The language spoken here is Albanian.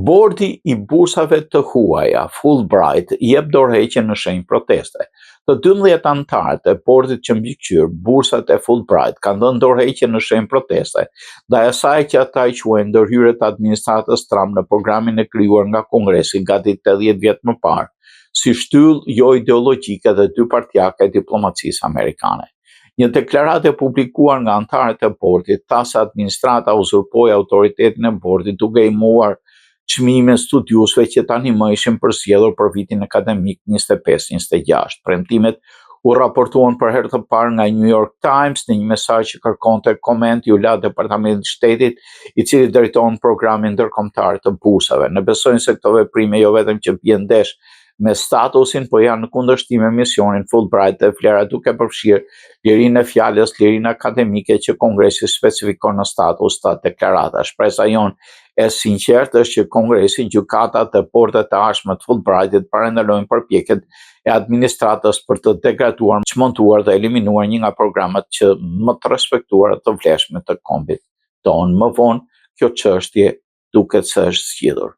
Bordi i bursave të huaja, Fulbright, jep dorëheqje në shenjë proteste. Të 12 anëtarët e bordit që mbikëqyr bursat e Fulbright kanë dhënë dorëheqje në shenjë proteste, ndaj asaj që ata i quajnë ndërhyrje të administratës Trump në programin e krijuar nga Kongresi gati 80 vjet më parë, si shtyllë jo ideologjike dhe dypartjake e diplomacisë amerikane. Një deklaratë e publikuar nga anëtarët e bordit tha se administrata uzurpoi autoritetin e bordit duke i muar çmime studiusve që tani më ishin përzgjedhur për vitin akademik 25-26. Premtimet u raportuan për herë të parë nga New York Times në një mesazh që kërkonte koment ju la Departamenti i Shtetit, i cili drejton programin ndërkombëtar të bursave. Ne besojmë se këto veprime jo vetëm që bien ndesh me statusin, po janë në kundërshtim me misionin Fulbright dhe vlera duke përfshirë lirinë e fjalës, lirinë akademike që Kongresi specifikon në status të deklarata. Shpresa jonë e sinqertë është që Kongresi, gjykatat dhe bordet e arshme të Fulbrightit parandalojnë përpjekjet e administratës për të degraduar, çmontuar dhe eliminuar një nga programet që më të respektuara të vlefshme të kombit tonë. Më vonë, kjo çështje duket se është zgjidhur.